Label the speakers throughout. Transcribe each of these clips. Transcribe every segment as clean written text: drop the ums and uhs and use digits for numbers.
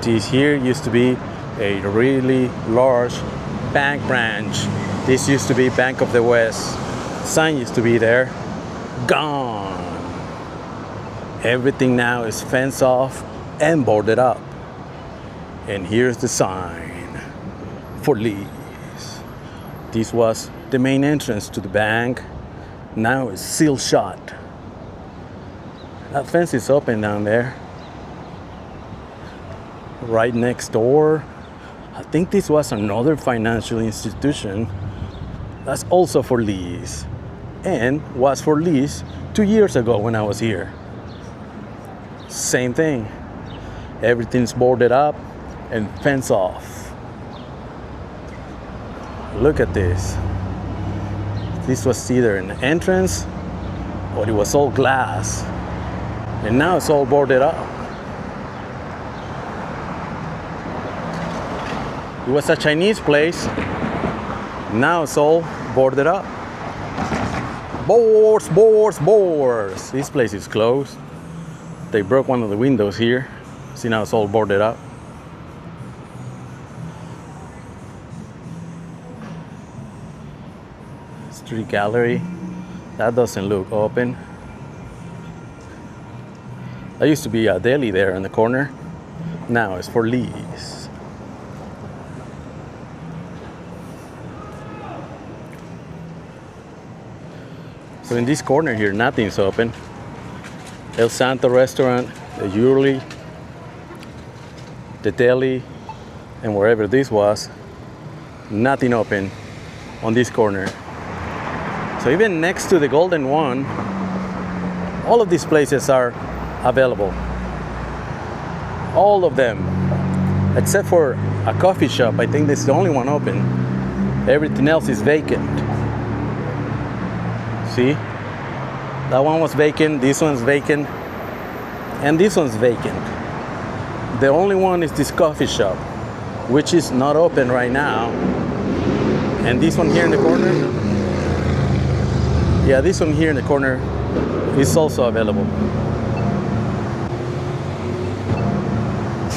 Speaker 1: this here used to be a really large bank branch. This used to be Bank of the West. Sign used to be there. Gone. Everything now is fenced off and boarded up. And here's the sign for lease. This was the main entrance to the bank. Now it's sealed shut. That fence is open down there. Right next door, I think this was another financial institution that's also for lease and was for lease 2 years ago when I was here. Same thing. Everything's boarded up and fenced off. Look at this. This was either an entrance or it was all glass. And now it's all boarded up. It was a Chinese place. Now it's all boarded up. Boards, boards, boards. This place is closed. They broke one of the windows here. See, now it's all boarded up. Street gallery. That doesn't look open. There used to be a deli there in the corner. Now it's for lease. So in this corner here, nothing's open. El Santo restaurant, the jewelry, the deli, and wherever this was, nothing open on this corner. So even next to the Golden One, all of these places are available. All of them, except for a coffee shop. I think this is the only one open. Everything else is vacant. See? That one was vacant, this one's vacant, and this one's vacant. The only one is this coffee shop, which is not open right now. And this one here in the corner, yeah, this one here in the corner is also available.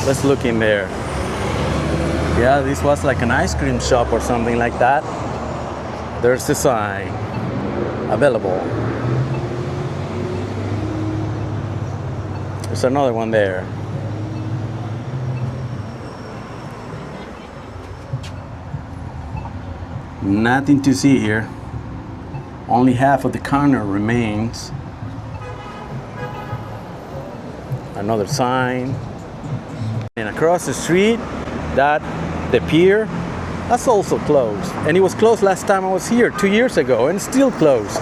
Speaker 1: Let's look in there. Yeah, this was like an ice cream shop or something like that. There's the sign. Available. There's another one there. Nothing to see here. Only half of the counter remains. Another sign. And across the street, the pier, that's also closed. And it was closed last time I was here 2 years ago, and still closed.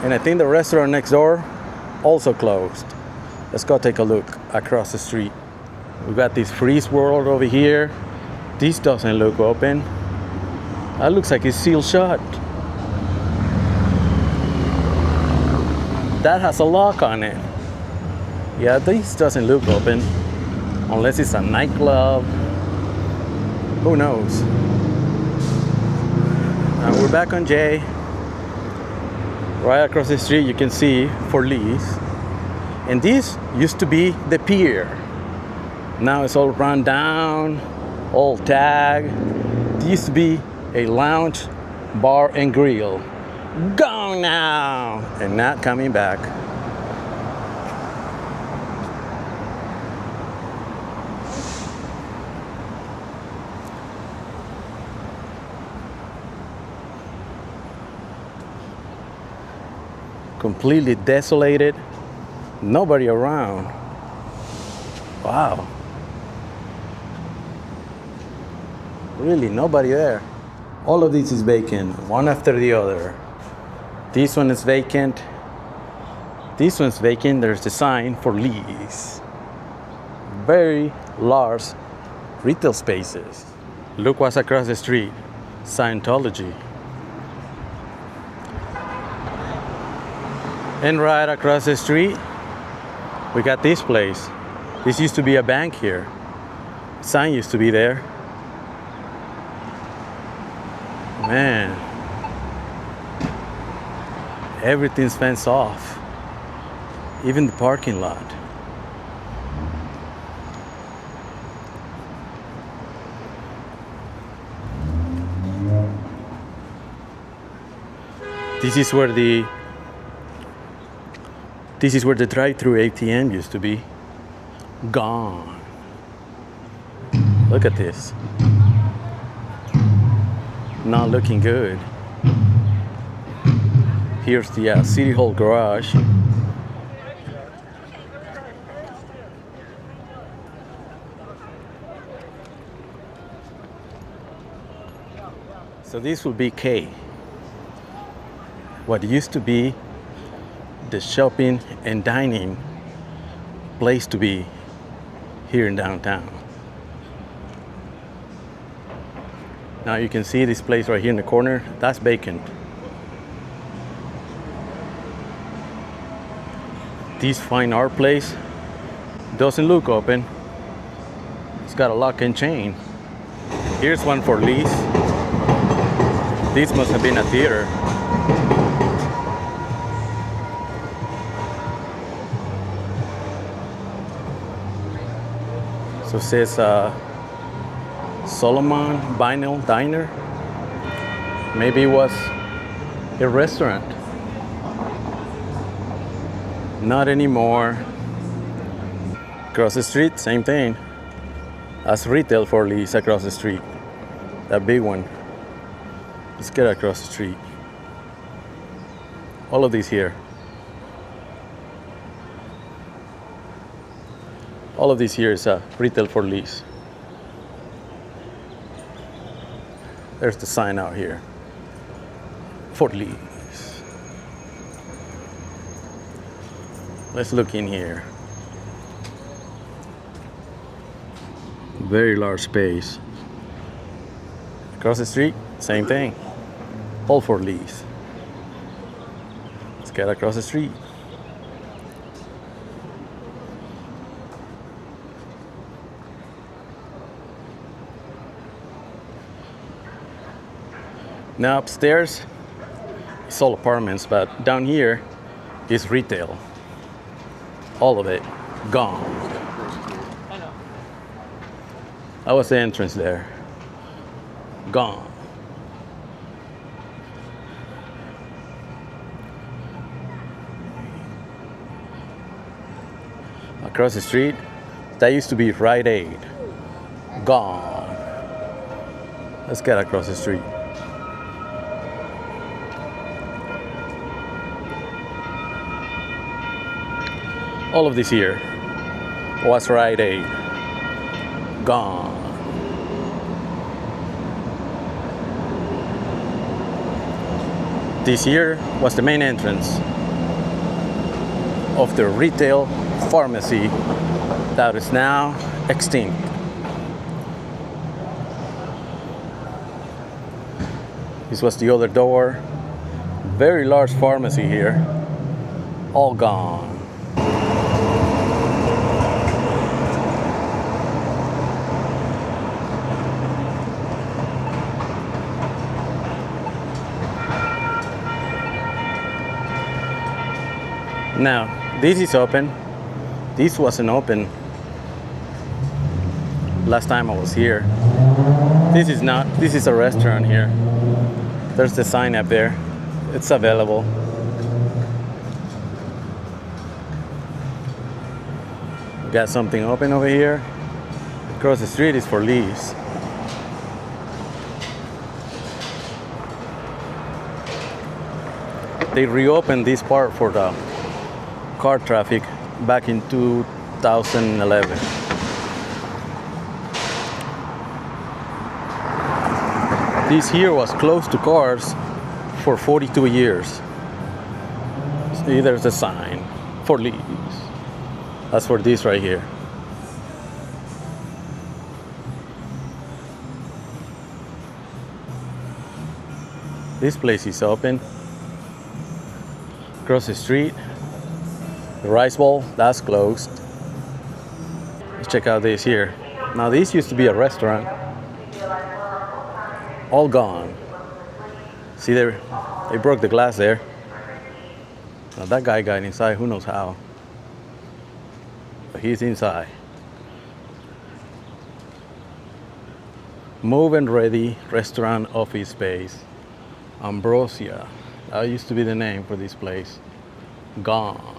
Speaker 1: And I think the restaurant next door also closed. Let's go take a look across the street. We got this Freeze World over here. This doesn't look open. That looks like it's sealed shut. That has a lock on it. Yeah, this doesn't look open. Unless it's a nightclub. Who knows? We're back on J. Right across the street you can see for lease. And this used to be the pier. Now it's all run down, all tagged. It used to be a lounge, bar and grill. Gone now! And not coming back. Completely desolated, nobody around. Wow. Really, nobody there. All of this is vacant, one after the other. This one is vacant. This one's vacant. There's the sign for lease. Very large retail spaces. Look what's across the street. Scientology. And right across the street, we got this place. This used to be a bank here. Sign used to be there. Man, everything's fenced off. Even the parking lot. This is where the drive-through ATM used to be. Gone. Look at this. Not looking good. Here's the City Hall garage. So this will be K. What used to be the shopping and dining place to be here in downtown. Now you can see this place right here in the corner, that's vacant. This fine art place doesn't look open. It's got a lock and chain. Here's one for lease. This must have been a theater. So it says Solomon Vinyl Diner. Maybe it was a restaurant. Not anymore. Across the street, same thing. That's retail for lease across the street. That big one. Let's get across the street. All of these here. All of these here is retail for lease. There's the sign out here. For lease. Let's look in here. Very large space. Across the street, same thing. All for lease. Let's get across the street. Now upstairs, it's all apartments, but down here is retail. All of it gone. That was the entrance there. Gone. Across the street, that used to be Rite Aid. Gone. Let's get across the street. All of this here was Rite Aid. Gone. This here was the main entrance of the retail pharmacy that is now extinct. This was the other door. Very large pharmacy here. All gone. Now, this is open. This wasn't open last time I was here. This is not. This is a restaurant here. There's the sign up there. It's available. We got something open over here. Across the street is for lease. They reopened this part for the car traffic back in 2011. This here was closed to cars for 42 years. See, there's a sign for lease. That's for this right here. This place is open. Across the street, the rice bowl, that's closed. Let's check out this here. Now this used to be a restaurant. All gone. See there, they broke the glass there. Now that guy got inside, who knows how. But he's inside. Move and ready restaurant office space. Ambrosia. That used to be the name for this place. Gone.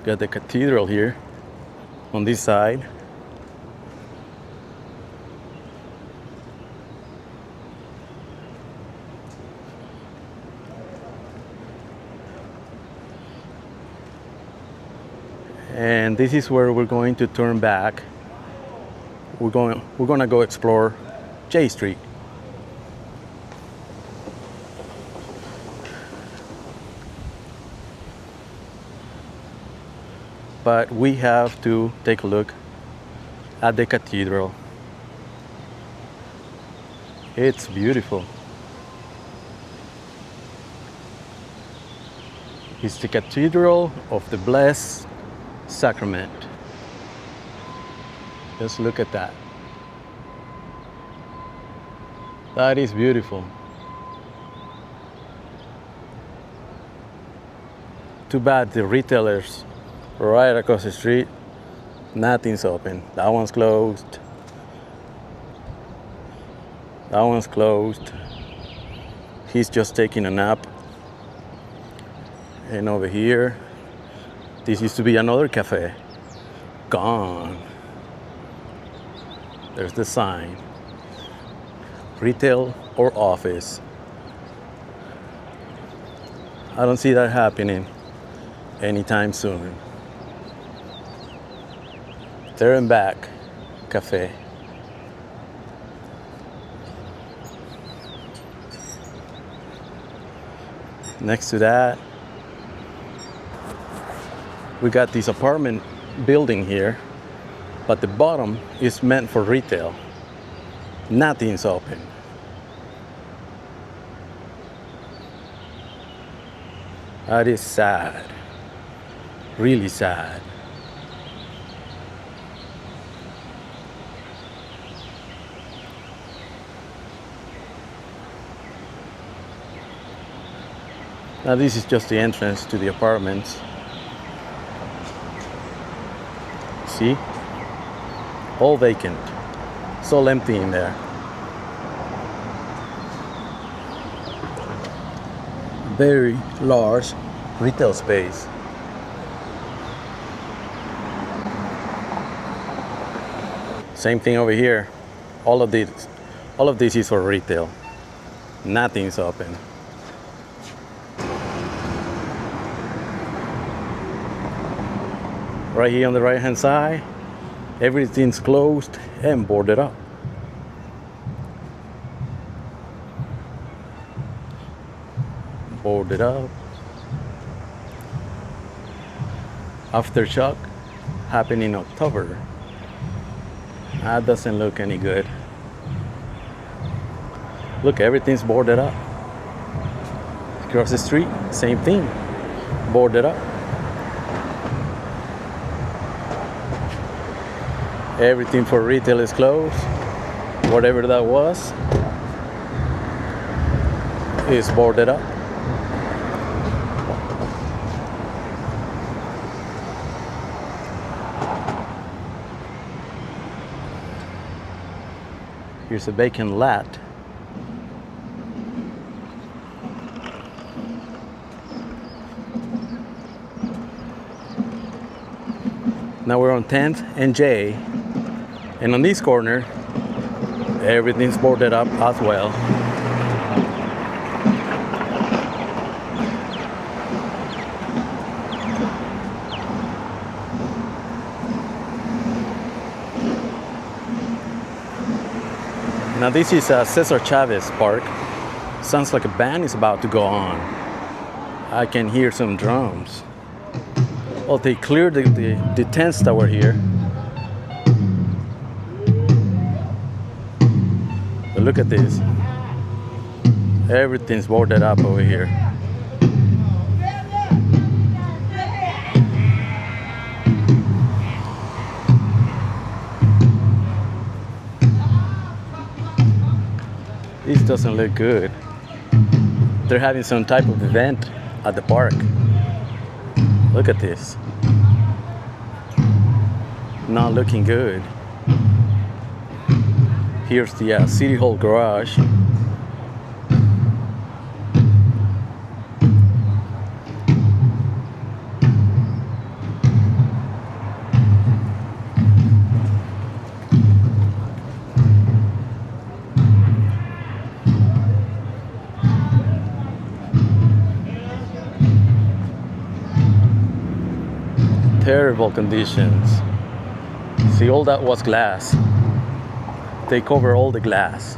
Speaker 1: Got the cathedral here on this side. And this is where we're going to turn back. We're gonna go explore J Street. But we have to take a look at the cathedral. It's beautiful. It's the Cathedral of the Blessed Sacrament. Just look at that. That is beautiful. Too bad the retailers right across the street, nothing's open. That one's closed. That one's closed. He's just taking a nap. And over here, this used to be another cafe. Gone. There's the sign. Retail or office. I don't see that happening anytime soon. There and back cafe. Next to that, we got this apartment building here, but the bottom is meant for retail. Nothing's open. That is sad. Really sad. Now this is just the entrance to the apartments. See? All vacant. It's all empty in there. Very large retail space. Same thing over here. All of this is for retail. Nothing's open. Right here on the right hand side, everything's closed and boarded up. Boarded up. Aftershock happened in October. That doesn't look any good. Look, everything's boarded up. Across the street, same thing. Boarded up. Everything for retail is closed. Whatever that was is boarded up. Here's a vacant lot. Now we're on 10th and J. And on this corner, everything's boarded up as well. Now this is Cesar Chavez Park. Sounds like a band is about to go on. I can hear some drums. Well, they cleared the tents that were here. But look at this. Everything's boarded up over here. doesn't look good. They're having some type of event at the park. Look at this. Not looking good. Here's the City Hall garage. Terrible conditions. See, all that was glass. They cover all the glass.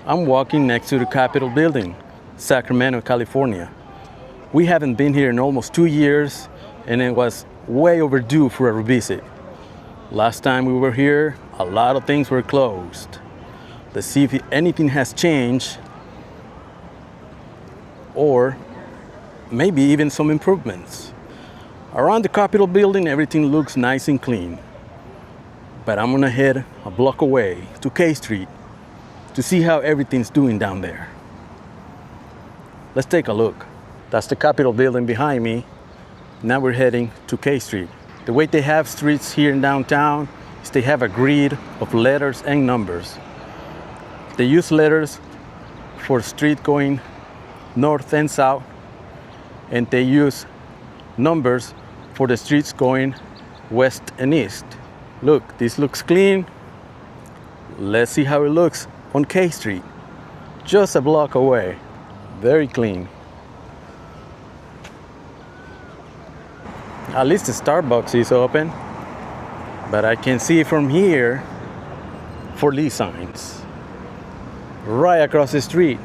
Speaker 1: I'm walking next to the Capitol building, Sacramento, California. We haven't been here in almost 2 years, and it was way overdue for a revisit. Last time we were here, a lot of things were closed. Let's see if anything has changed, or maybe even some improvements. Around the Capitol building, everything looks nice and clean. But I'm gonna head a block away to K Street to see how everything's doing down there. Let's take a look. That's the Capitol building behind me. Now we're heading to K Street. The way they have streets here in downtown is they have a grid of letters and numbers. They use letters for street going north and south, and they use numbers for the streets going west and east. Look, this looks clean. Let's see how it looks on K Street, just a block away. Very clean. At least the Starbucks is open, but I can see from here 4 lease signs right across the street.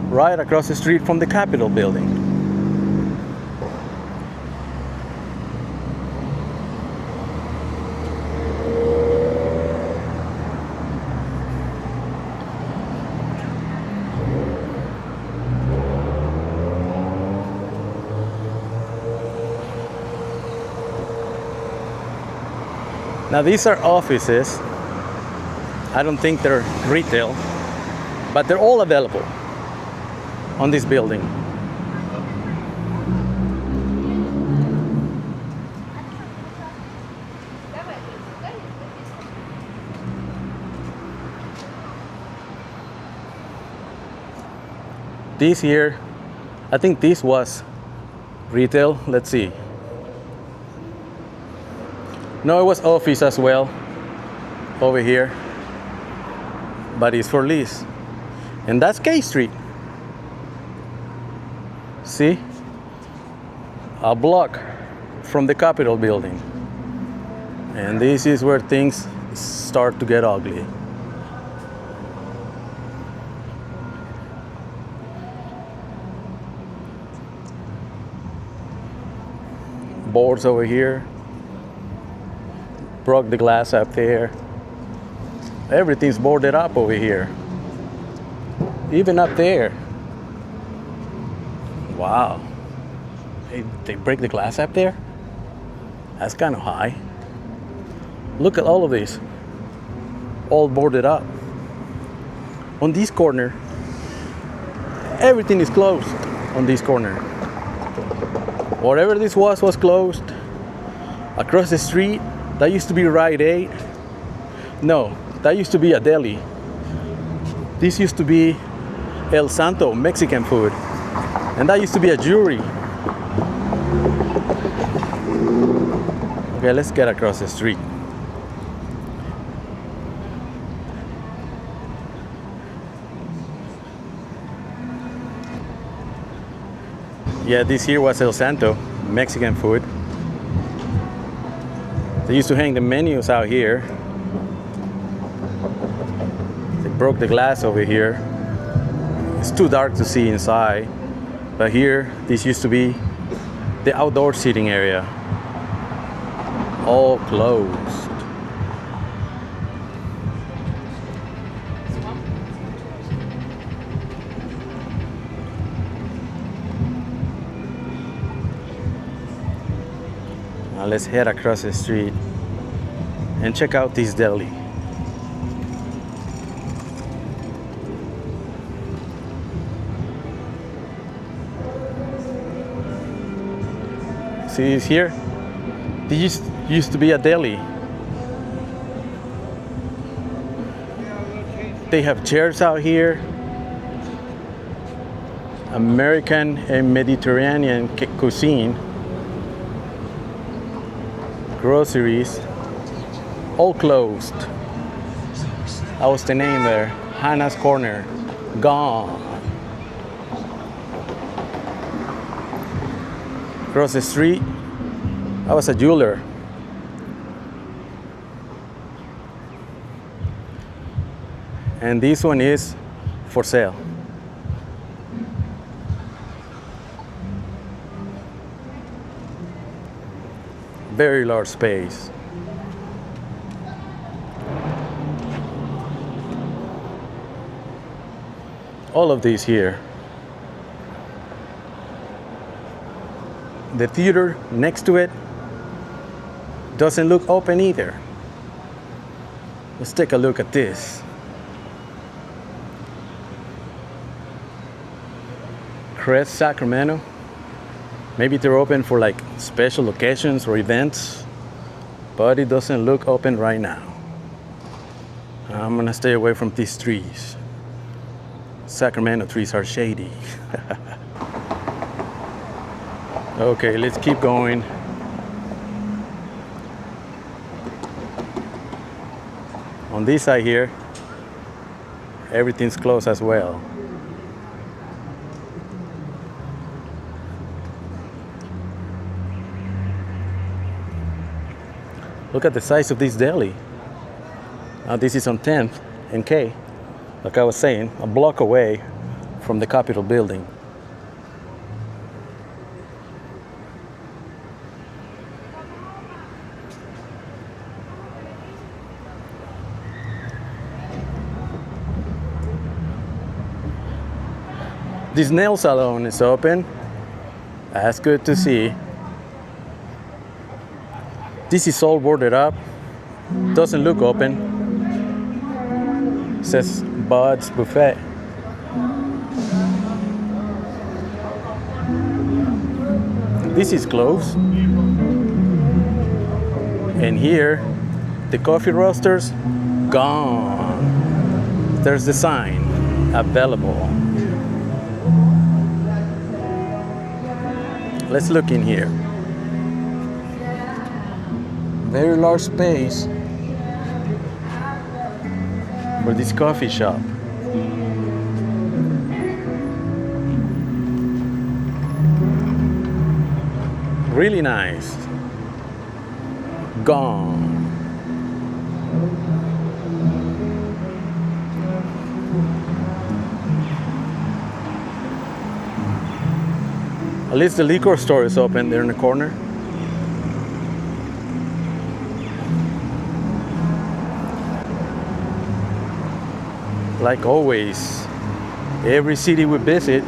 Speaker 1: Right across the street from the Capitol building. Now these are offices. I don't think they're retail, but they're all available on this building. This here, I think this was retail. Let's see. No, it was office as well over here, but it's for lease. And that's K Street. See? A block from the Capitol building. And this is where things start to get ugly. Boards over here. Broke the glass up there. Everything's boarded up over here. Even up there. Wow. They break the glass up there? That's kind of high. Look at all of these. All boarded up. On this corner, everything is closed on this corner. Whatever this was closed. Across the street, that used to be Rite Aid. No, that used to be a deli. This used to be El Santo, Mexican food. And that used to be a jewelry. Okay, let's get across the street. Yeah, this here was El Santo, Mexican food. They used to hang the menus out here. They broke the glass over here. It's too dark to see inside. But here, this used to be the outdoor seating area. All closed. let's head across the street and check out this deli. See this here? This used to be a deli. They have chairs out here. American and Mediterranean cuisine. Groceries. All closed. That was the name there. Hannah's Corner. Gone. Across the street, I was a jeweler. And this one is for sale. Very large space. All of these here. The theater next to it doesn't look open either. Let's take a look at this. Crest, Sacramento. Maybe they're open for like special occasions or events, but it doesn't look open right now. I'm gonna stay away from these trees. Sacramento trees are shady. Okay, let's keep going. On this side here, everything's closed as well. Look at the size of this deli. Now this is on 10th and K, like I was saying, a block away from the Capitol building. This nail salon is open. That's good to see. This is all boarded up. Doesn't look open. It says Bud's Buffet. This is closed. And here, the coffee roasters, gone. There's the sign, available. Let's look in here. Very large space for this coffee shop. Really nice. Gone. At least the liquor store is open there in the corner. Like always, every city we visit,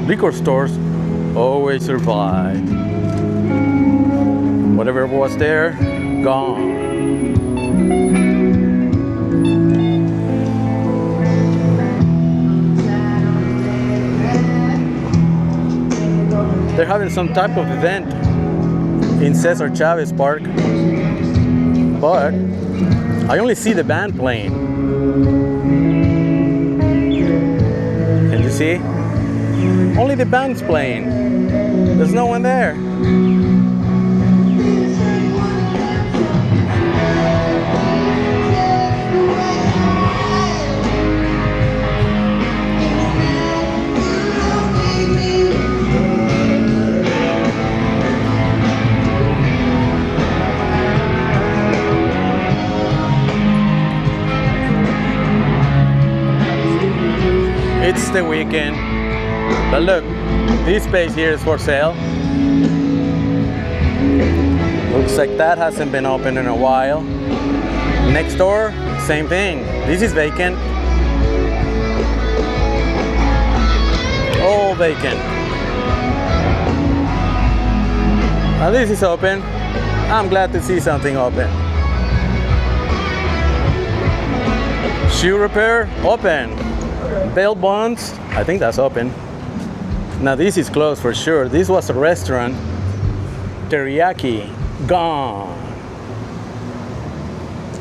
Speaker 1: liquor stores always survive. Whatever was there, gone. They're having some type of event in Cesar Chavez Park, but I only see the band playing. Can you see? Only the band's playing. There's no one there. It's the weekend, but look, this space here is for sale. Looks like that hasn't been open in a while. Next door, same thing. This is vacant. All vacant. Now this is open. I'm glad to see something open. Shoe repair, open. Bail bonds, I think that's open. Now this is closed for sure. This was a restaurant. Teriyaki, gone.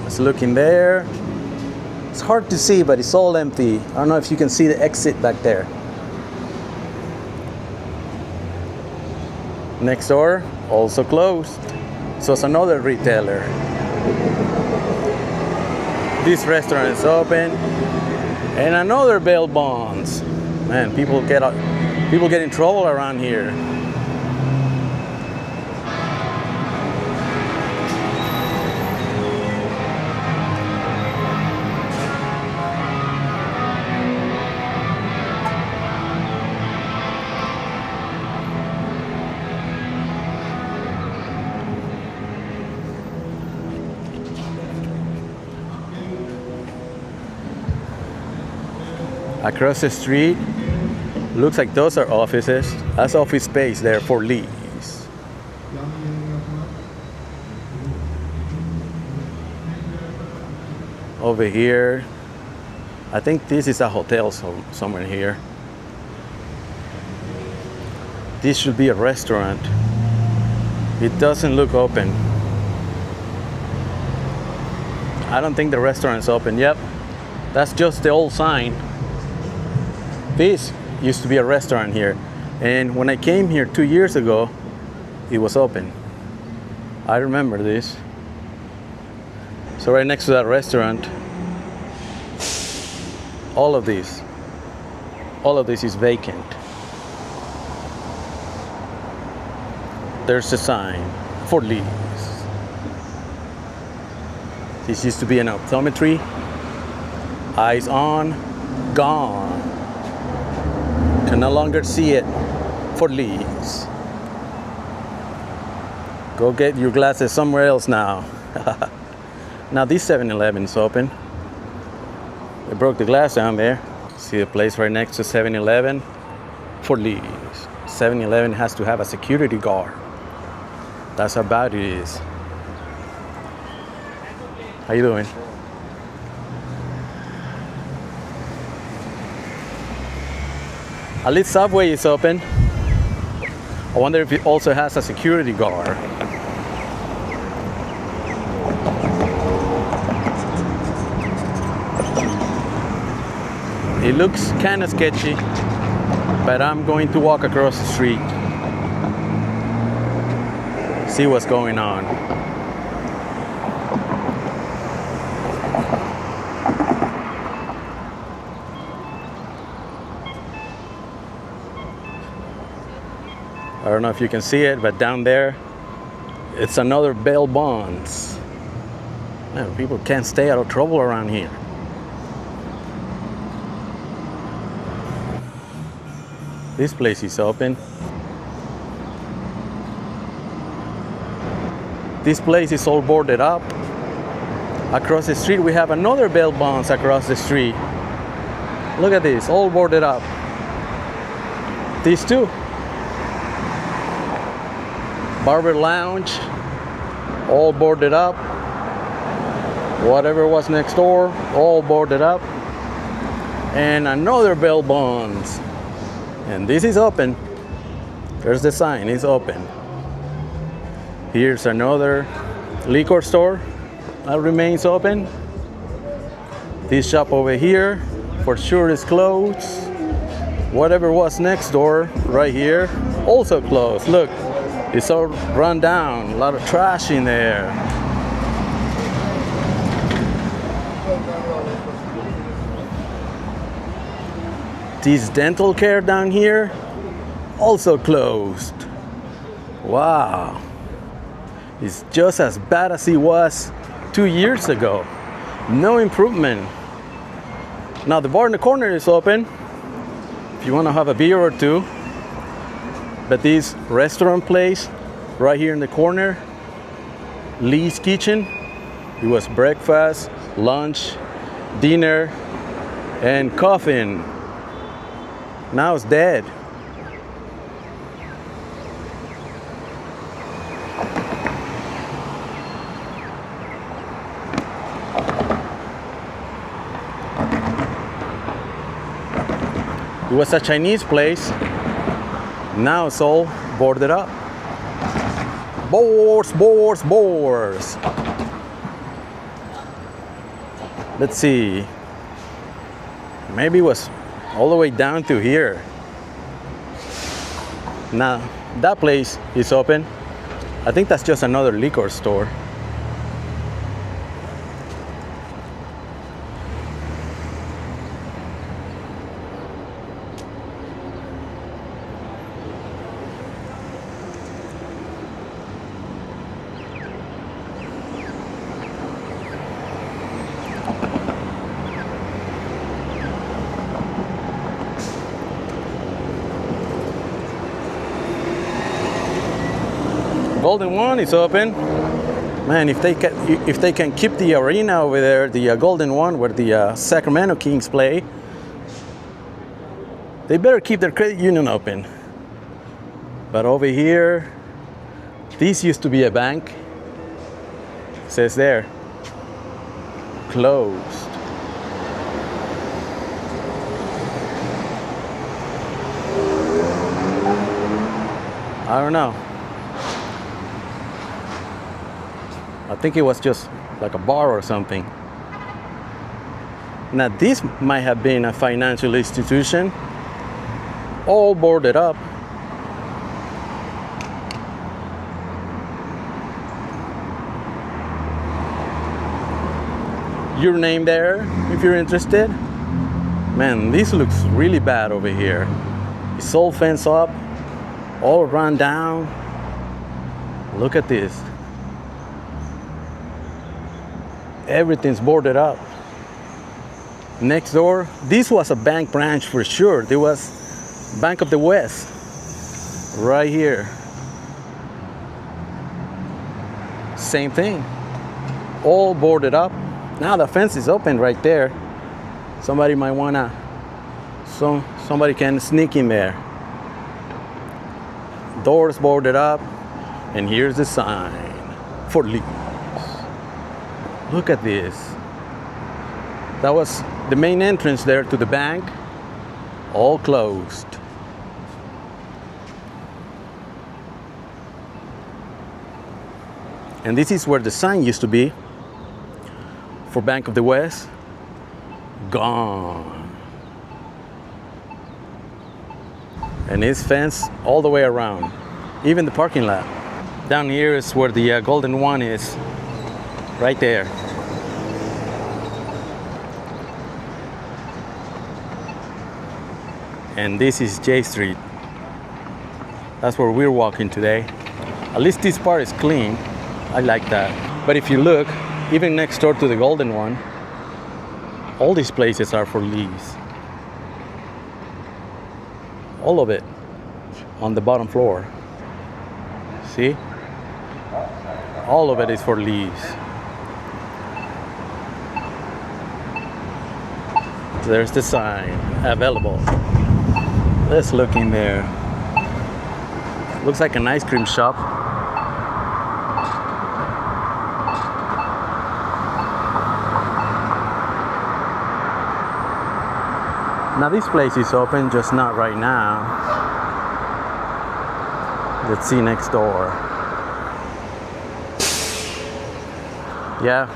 Speaker 1: Let's look in there. It's hard to see, but it's all empty. I don't know if you can see the exit back there. Next door, also closed. So it's another retailer. This restaurant is open. And another bail bonds. Man, people get in trouble around here. Across the street, looks like those are offices. That's office space there for lease. Over here, I think this is a hotel somewhere here. This should be a restaurant. It doesn't look open. I don't think the restaurant's open. Yep, that's just the old sign. This used to be a restaurant here, and when I came here 2 years ago, it was open. I remember this. So right next to that restaurant, all of this is vacant. There's a sign for lease. This used to be an optometry. Eyes on, gone. Can no longer see it, for lease. Go get your glasses somewhere else now. Now this 7-Eleven is open. They broke the glass down there. See the place right next to 7-Eleven, for lease. 7-Eleven has to have a security guard. That's how bad it is. How you doing? At least Subway is open. I wonder if it also has a security guard. It looks kind of sketchy, but I'm going to walk across the street, see what's going on. I don't know if you can see it, but down there, it's another bail bonds. Man, people can't stay out of trouble around here. This place is open. This place is all boarded up. Across the street, we have another bail bonds across the street. Look at this, all boarded up. These two. Barber Lounge, all boarded up. Whatever was next door, all boarded up. And another bail bonds. And this is open. There's the sign, it's open. Here's another liquor store that remains open. This shop over here, for sure is closed. Whatever was next door, right here, also closed. Look. It's all run down, a lot of trash in there. This dental care down here, also closed. Wow. It's just as bad as it was 2 years ago. No improvement. Now the bar in the corner is open, if you want to have a beer or two. But this restaurant place right here in the corner, Lee's Kitchen, it was breakfast, lunch, dinner, and coffee. Now it's dead. It was a Chinese place. Now it's all boarded up. Boars, boars, boars. Let's see. Maybe it was all the way down to here. Now, that place is open. I think that's just another liquor store. Golden One is open. Man, if they can keep the arena over there, the Golden One where the Sacramento Kings play, they better keep their credit union open. But over here, this used to be a bank. It says there, closed. I don't know. I think it was just like a bar or something. Now this might have been a financial institution, all boarded up. Your name there if you're interested. Man, this looks really bad over here. It's all fenced up, all run down. Look at this. Everything's boarded up. Next door, this was a bank branch for sure. There was Bank of the West right here. Same thing, all boarded up. Now the fence is open right there. Somebody might wanna, somebody can sneak in there. Doors boarded up, and here's the sign for lease. Look at this. That was the main entrance there to the bank, all closed. And this is where the sign used to be for Bank of the West. Gone. And it's fenced all the way around, even the parking lot. Down here is where the Golden One is, right there. And this is J Street. That's where we're walking today. At least this part is clean. I like that. But if you look, even next door to the Golden One, all these places are for lease. All of it on the bottom floor. See? All of it is for lease. There's the sign, available. Let's look in there. Looks like an ice cream shop. Now this place is open, just not right now. Let's see next door. Yeah.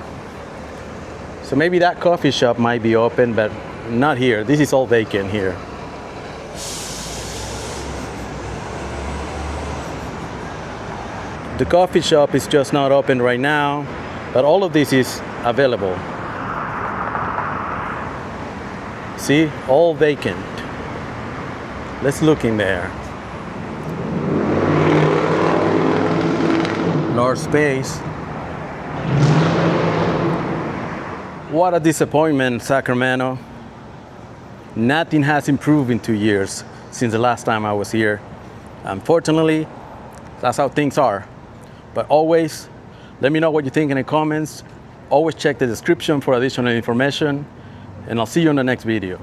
Speaker 1: So maybe that coffee shop might be open, but not here. This is all vacant here. The coffee shop is just not open right now, but all of this is available. See, all vacant. Let's look in there. Large space. What a disappointment, Sacramento. Nothing has improved in 2 years since the last time I was here. Unfortunately, that's how things are. But always, let me know what you think in the comments. Always check the description for additional information. And I'll see you in the next video.